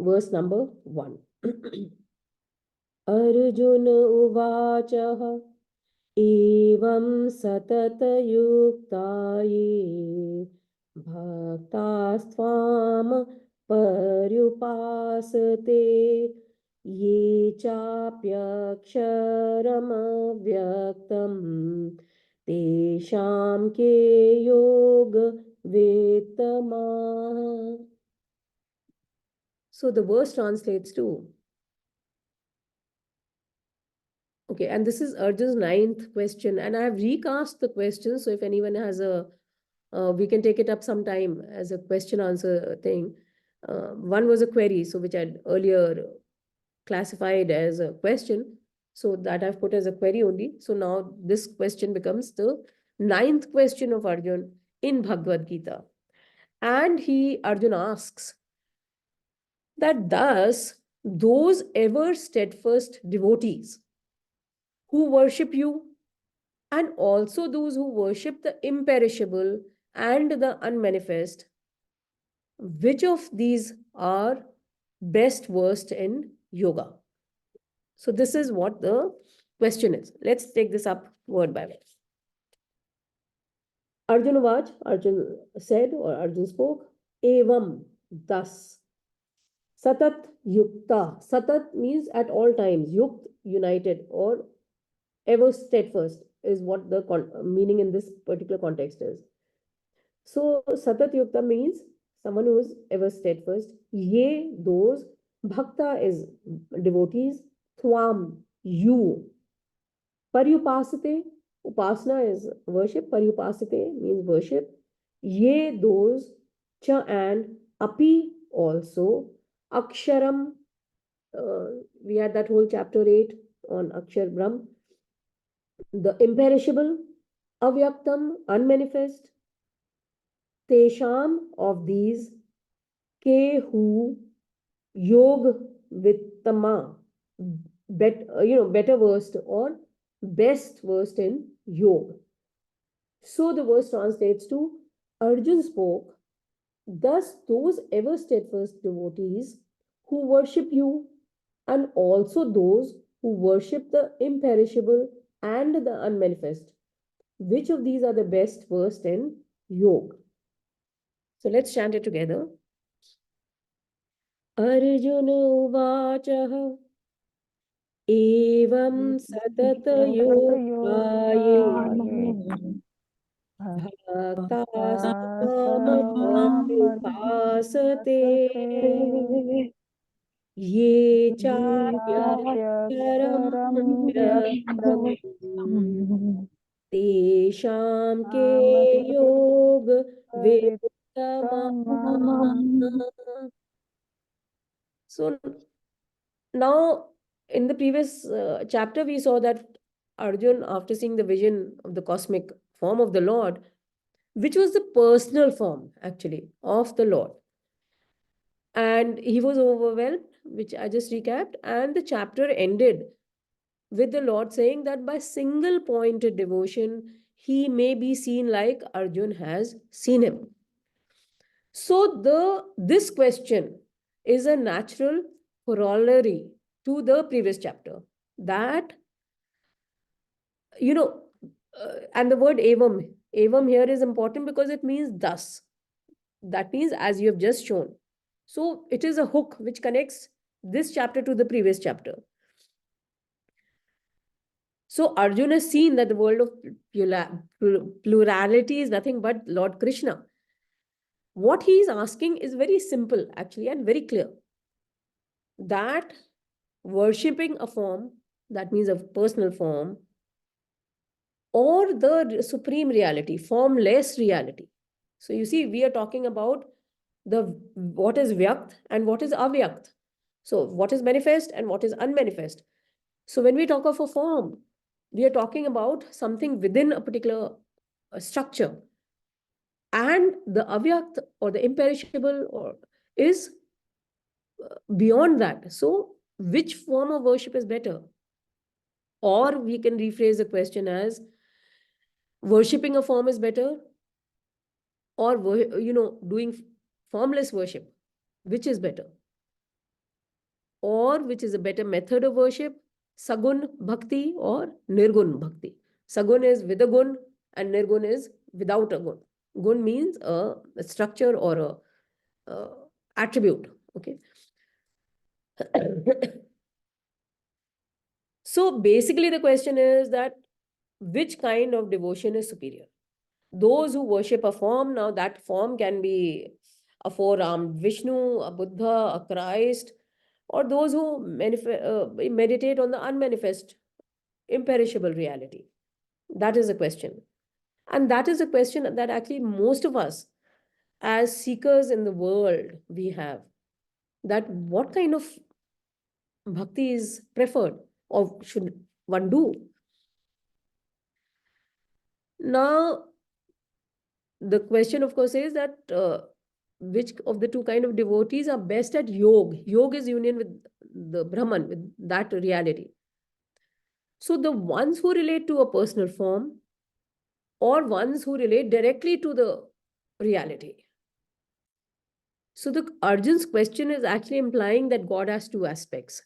verse number 1. Arjuna uvachah evam satatayuktaye bhaktastvām paryupasate ye chapyaksharam avyaktam tesham ke yoga vetamah. So the verse translates to, okay, and this is Arjun's 9th question, and I have recast the question. So if anyone has we can take it up sometime as a question answer thing. One was a query, so which I'd earlier classified as a question. So that I've put as a query only. So now this question becomes the 9th question of Arjun in Bhagavad Gita. And Arjun asks that thus those ever steadfast devotees who worship you, and also those who worship the imperishable and the unmanifest, which of these are best versed in yoga? So this is what the question is. Let's take this up word by word. Arjuna Vach, Arjun said, or Arjun spoke, evam, thus. Satat yukta. Satat means at all times. Yukt, united, or ever steadfast is what the meaning in this particular context is. So Satat Yukta means someone who is ever steadfast. Ye, those. Bhakta is devotees. Thwam, you. Paryupasate, upasana is worship. Paryupasate means worship. Ye, those. Cha, and. Api, also. Aksharam, we had that whole chapter 8 on Akshar Brahm. The imperishable. Avyaktam, unmanifest. Tesham, of these. Ke, who. Yog vittama, better versed or best versed in yoga. So the verse translates to, Arjun spoke, thus those ever steadfast devotees who worship you, and also those who worship the imperishable and the unmanifest, which of these are the best versed in yoga? So let's chant it together. Arjuna uvachah evam satatayuktaye bhaktastvamapasate ye chapyaksharam vyaktam tesham ke yog vetamah. So now, in the previous chapter, we saw that Arjun, after seeing the vision of the cosmic form of the Lord, which was the personal form actually of the Lord, and he was overwhelmed, which I just recapped, and the chapter ended with the Lord saying that by single pointed devotion, he may be seen like Arjun has seen him. So this question is a natural corollary to the previous chapter, that and the word evam here is important because it means thus. That means as you have just shown. So it is a hook which connects this chapter to the previous chapter. So Arjuna has seen that the world of plurality is nothing but Lord Krishna. What he is asking is very simple actually and very clear, that worshipping a form, that means a personal form, or the supreme reality, formless reality. So you see, we are talking about what is vyakt and what is avyakt. So what is manifest and what is unmanifest. So when we talk of a form, we are talking about something within a particular structure. And the avyakt or the imperishable is beyond that. So which form of worship is better? Or we can rephrase the question as, worshipping a form is better, or doing formless worship, which is better? or which is a better method of worship, Sagun Bhakti or Nirgun Bhakti. Sagun is with a gun and Nirgun is without a gun. Gun means a structure or a attribute. Okay. So basically the question is that which kind of devotion is superior? Those who worship a form, now that form can be a four-armed Vishnu, a Buddha, a Christ, or those who meditate on the unmanifest, imperishable reality. That is the question. And that is a question that actually most of us, as seekers in the world, we have. That what kind of bhakti is preferred or should one do? Now, the question, of course, is that which of the two kind of devotees are best at yoga? Yoga is union with the Brahman, with that reality. So the ones who relate to a personal form or ones who relate directly to the reality. So the Arjun's question is actually implying that God has two aspects,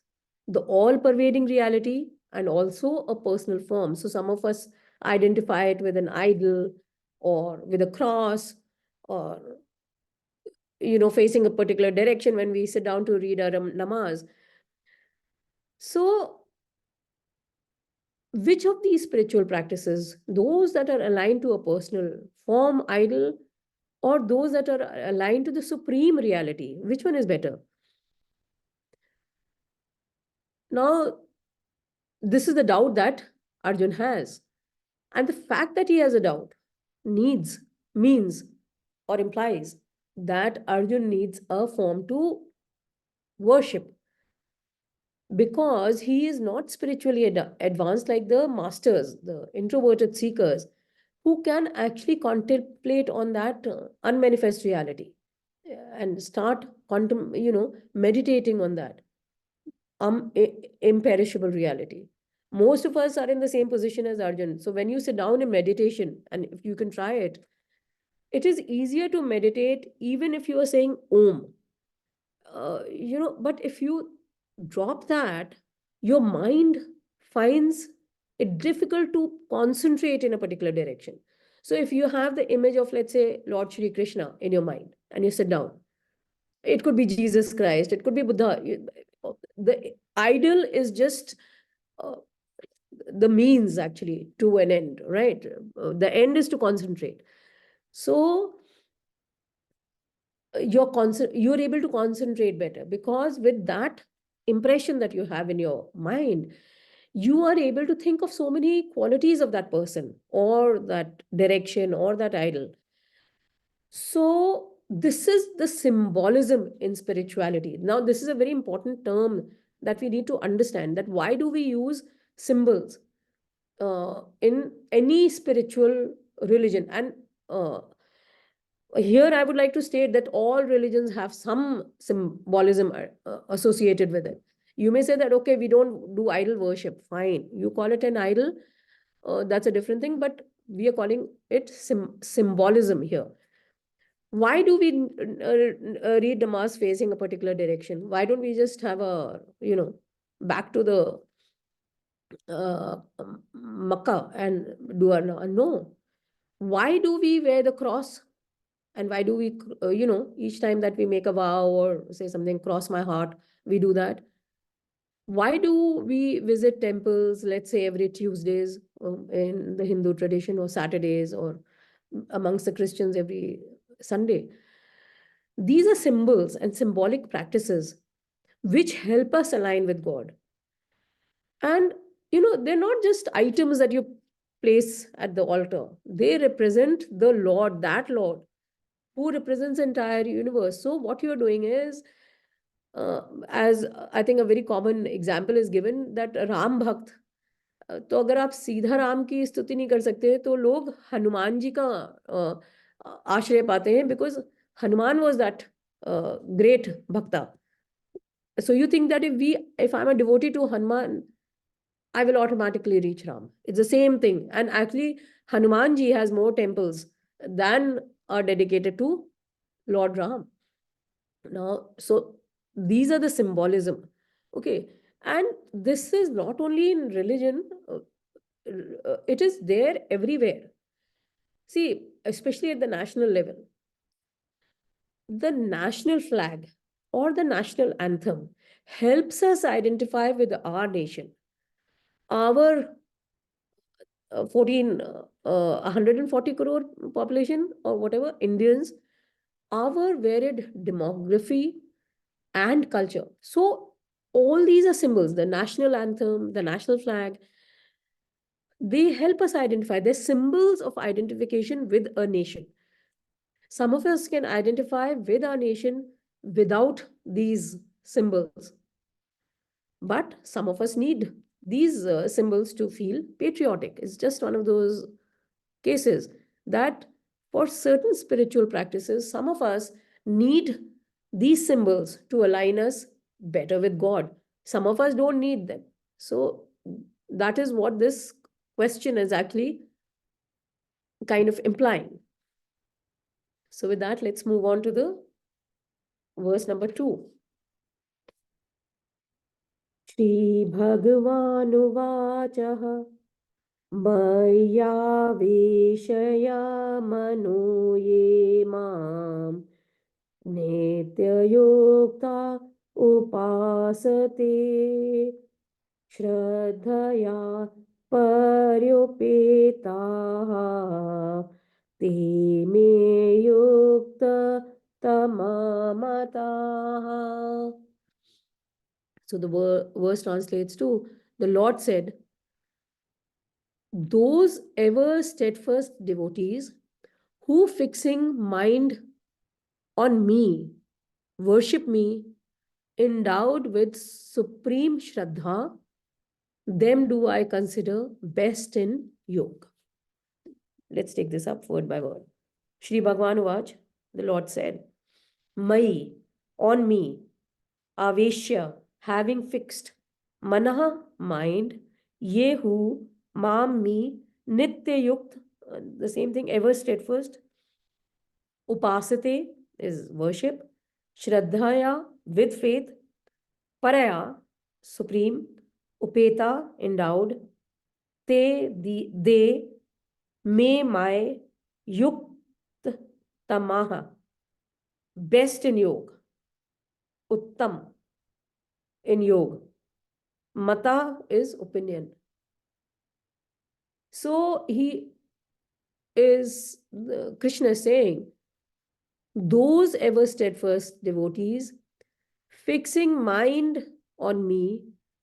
the all-pervading reality and also a personal form. So some of us identify it with an idol or with a cross or facing a particular direction when we sit down to read our namaz. So which of these spiritual practices, those that are aligned to a personal form, idol, or those that are aligned to the supreme reality, which one is better? Now, this is the doubt that Arjun has. And the fact that he has a doubt means, or implies that Arjun needs a form to worship, because he is not spiritually advanced like the masters, the introverted seekers, who can actually contemplate on that unmanifest reality and start meditating on that imperishable reality. Most of us are in the same position as Arjun. So when you sit down in meditation, and if you can try it, it is easier to meditate even if you are saying Om. But if you drop that, your mind finds it difficult to concentrate in a particular direction. So if you have the image of, let's say, Lord Shri Krishna in your mind and you sit down, it could be Jesus Christ, it could be Buddha. The idol is just uh, the means actually to an end, right? The end is to concentrate. So you're able to concentrate better, because with that impression that you have in your mind, you are able to think of so many qualities of that person or that direction or that idol. So this is the symbolism in spirituality. Now, this is a very important term that we need to understand, that why do we use symbols in any spiritual religion? And here I would like to state that all religions have some symbolism associated with it. You may say that, okay, we don't do idol worship. Fine. You call it an idol. That's a different thing, but we are calling it symbolism here. Why do we read the mass facing a particular direction? Why don't we just have back to the Makkah and do our no? Why do we wear the cross? And why do we, each time that we make a vow or say something, cross my heart, we do that? Why do we visit temples, let's say every Tuesdays in the Hindu tradition, or Saturdays, or amongst the Christians every Sunday? These are symbols and symbolic practices which help us align with God. And, they're not just items that you place at the altar. They represent the Lord, that Lord, who represents the entire universe. So what you're doing is, as I think a very common example is given, that Ram Bhakt, तो अगर आप सीधा राम की स्तुति नहीं कर सकते तो लोग हनुमान जी का आश्रय पाते हैं, because Hanuman was that great bhakta. So you think that if I'm a devotee to Hanuman, I will automatically reach Ram. It's the same thing. And actually, Hanumanji has more temples than are dedicated to Lord Ram. Now, so these are the symbolism Okay. And this is not only in religion, it is there everywhere. See, especially at the national level, the national flag or the national anthem helps us identify with our nation, our 140 crore population or whatever, Indians, our varied demography and culture. So all these are symbols, the national anthem, the national flag, they help us identify. They're symbols of identification with a nation. Some of us can identify with our nation without these symbols, but some of us need these symbols to feel patriotic. It's just one of those cases that for certain spiritual practices, some of us need these symbols to align us better with God. Some of us don't need them. So that is what this question is actually kind of implying. So with that, let's move on to the verse number 2. श्रीभगवानुवाचः मय्यावेशया मनो ये माम् नित्ययुक्ता उपासते श्रद्धया पर्युपेताः ते मे युक्ततमा मताः. So the verse translates to, the Lord said, those ever steadfast devotees who fixing mind on me, worship me, endowed with supreme Shraddha, them do I consider best in yoga. Let's take this up word by word. Shri Bhagavan Vach, the Lord said, Mai, on me, Aveshya, having fixed, Manaha, mind, Yehu, Mam, me, Nitya Yukt, the same thing, ever steadfast, Upasate is worship, Shraddhaya, with faith, Paraya, supreme, Upeta, endowed, they, may my Yukt Tamaha, best in yoga, Uttam in yoga. Mata is opinion. So Krishna is saying, those ever steadfast devotees fixing mind on me,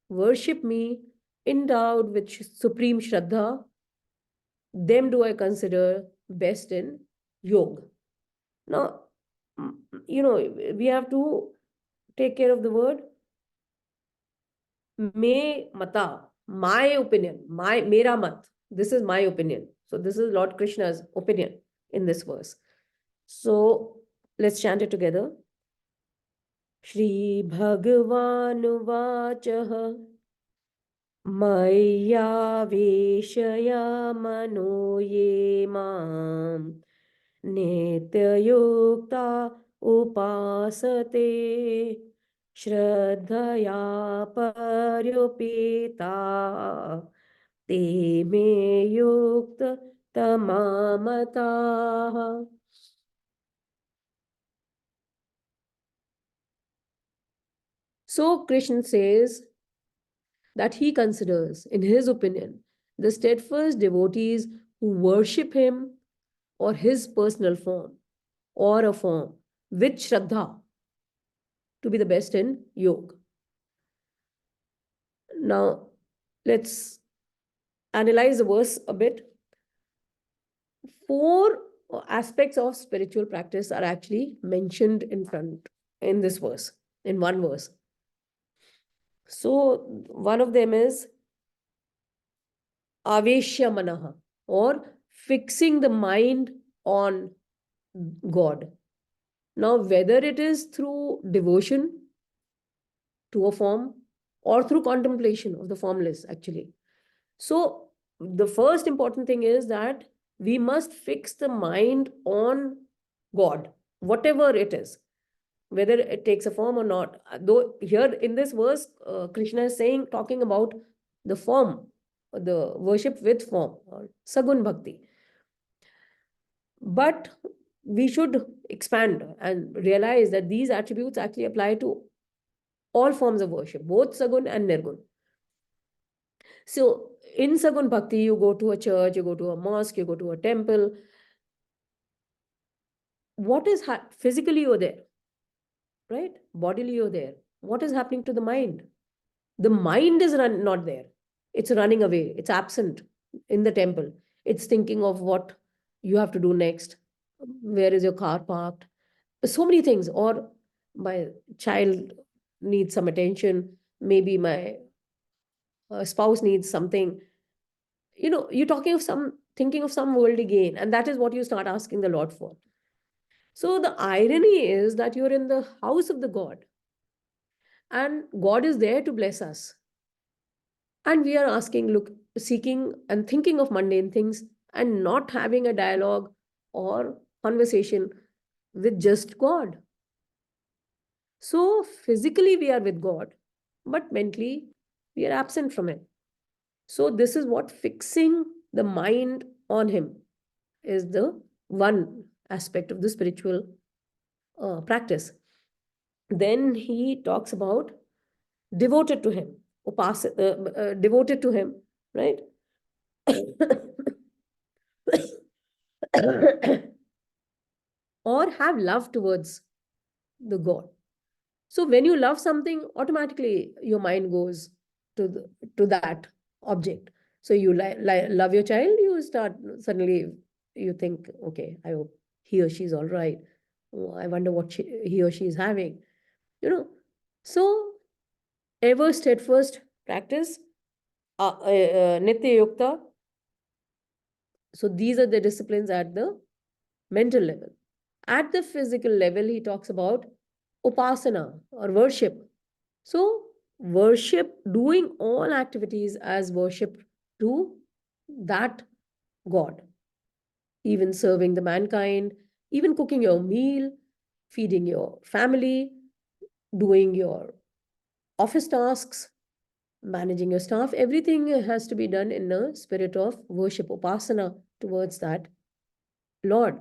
worship me, endowed with supreme Shraddha, them do I consider best in yoga. Now, we have to take care of the word me mata, my opinion, mera mat. This is my opinion. So this is Lord Krishna's opinion in this verse. So let's chant it together. Shri Bhagavan Vachah Maya Veshaya Mano Ye Mam Nitya Yukta Upasate Shraddhaya Paryupita Te Me Yukta Tamamata. So Krishna says that he considers, in his opinion, the steadfast devotees who worship him or his personal form or a form with Shraddha to be the best in yoga. Now, let's analyze the verse a bit. 4 aspects of spiritual practice are actually mentioned in this verse, in one verse. So, one of them is Aveshya Manaha, or fixing the mind on God. Now, whether it is through devotion to a form or through contemplation of the formless, actually. So, the first important thing is that we must fix the mind on God, whatever it is. whether it takes a form or not. Though here in this verse, Krishna is saying, talking about the form, the worship with form, or Sagun Bhakti. But we should expand and realize that these attributes actually apply to all forms of worship, both Sagun and Nirgun. So in Sagun Bhakti, you go to a church, you go to a mosque, you go to a temple. What is physically you're there, right? Bodily you're there. What is happening to the mind? The mind is not there. It's running away. It's absent in the temple. It's thinking of what you have to do next. Where is your car parked? So many things. Or my child needs some attention. Maybe my spouse needs something. You're thinking of some worldly gain, and that is what you start asking the Lord for. So the irony is that you're in the house of the God, and God is there to bless us. And we are seeking and thinking of mundane things and not having a dialogue or conversation with just God. So physically we are with God, but mentally we are absent from Him. So this is what fixing the mind on Him is the one aspect of the spiritual practice. Then he talks about devoted to Him, devoted to Him, right? Or have love towards the God. So when you love something, automatically your mind goes to that object. So you love your child, you start suddenly you think, okay, I hope he or she's all right. Oh, I wonder what he or she is having. So ever steadfast practice, Nitya Yukta. So these are the disciplines at the mental level. At the physical level, he talks about upasana or worship. So worship, doing all activities as worship to that God, even serving the mankind, even cooking your meal, feeding your family, doing your office tasks, managing your staff, everything has to be done in a spirit of worship, upasana towards that Lord.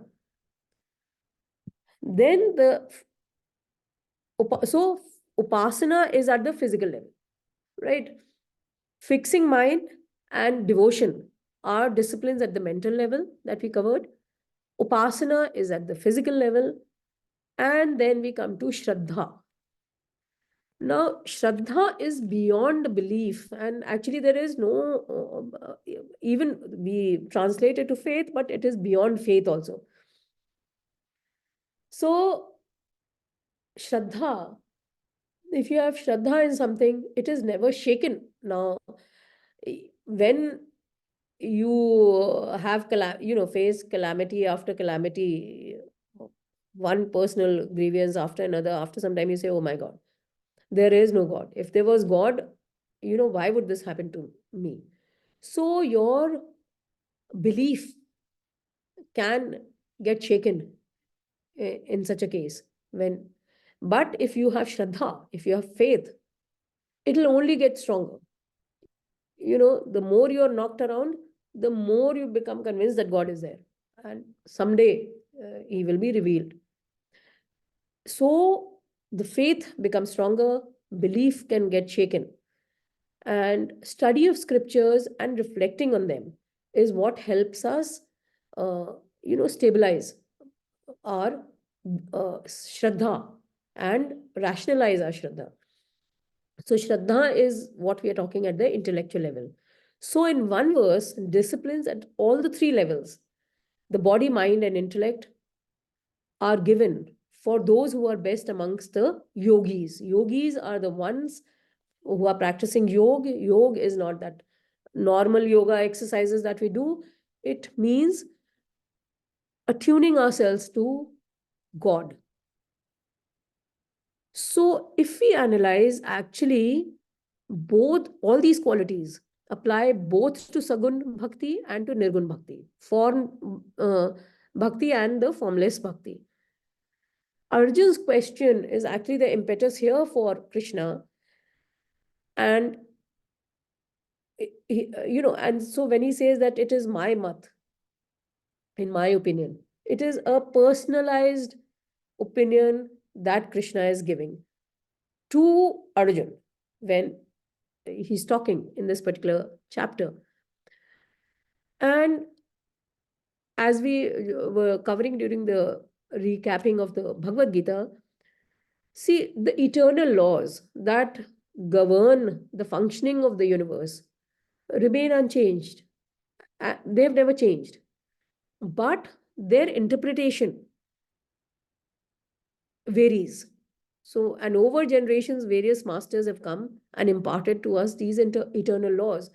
Then so upasana is at the physical level, right? Fixing mind and devotion are disciplines at the mental level that we covered. Upasana is at the physical level. And then we come to Shraddha. Now, Shraddha is beyond belief. And actually, there is no, even we translate it to faith, but it is beyond faith also. So, Shraddha, if you have Shraddha in something, it is never shaken. Now, when you have face calamity after calamity, one personal grievance after another, after some time you say, oh my God, there is no God. If there was God, why would this happen to me? So your belief can get shaken in such a case. But if you have Shraddha, if you have faith, it'll only get stronger. The more you're knocked around, the more you become convinced that God is there. And someday He will be revealed. So the faith becomes stronger, belief can get shaken. And study of scriptures and reflecting on them is what helps us, stabilize our Shraddha and rationalize our Shraddha. So Shraddha is what we are talking at the intellectual level. So in one verse, disciplines at all the three levels, the body, mind, and intellect, are given for those who are best amongst the yogis. Yogis are the ones who are practicing yoga. Yoga is not that normal yoga exercises that we do. It means attuning ourselves to God. So if we analyze, actually, all these qualities apply both to Sagun Bhakti and to Nirgun Bhakti, form Bhakti and the formless Bhakti. Arjun's question is actually the impetus here for Krishna. And, and so when he says that it is my mat, in my opinion, it is a personalized opinion that Krishna is giving to Arjun when he's talking in this particular chapter. And as we were covering during the recapping of the Bhagavad Gita, see, the eternal laws that govern the functioning of the universe remain unchanged. They've never changed. But their interpretation varies. So, and over generations, various masters have come and imparted to us these eternal laws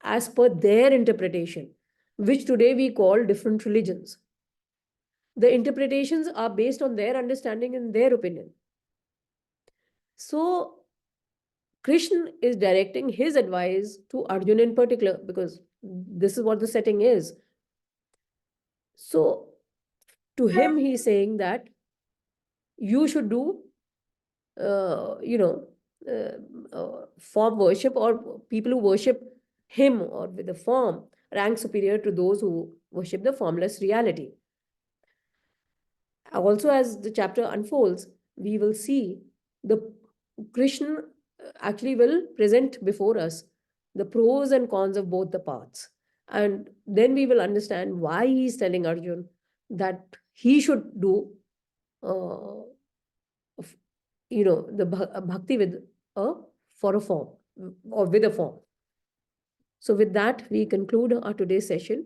as per their interpretation, which today we call different religions. The interpretations are based on their understanding and their opinion. So, Krishna is directing his advice to Arjuna in particular, because this is what the setting is. So, to him, he's saying that you should do, form worship, or people who worship him or with a form rank superior to those who worship the formless reality. Also, as the chapter unfolds, we will see the Krishna actually will present before us the pros and cons of both the paths. And then we will understand why he's telling Arjun that he should do, the bhakti with for a form, or with a form. So with that, we conclude our today's session.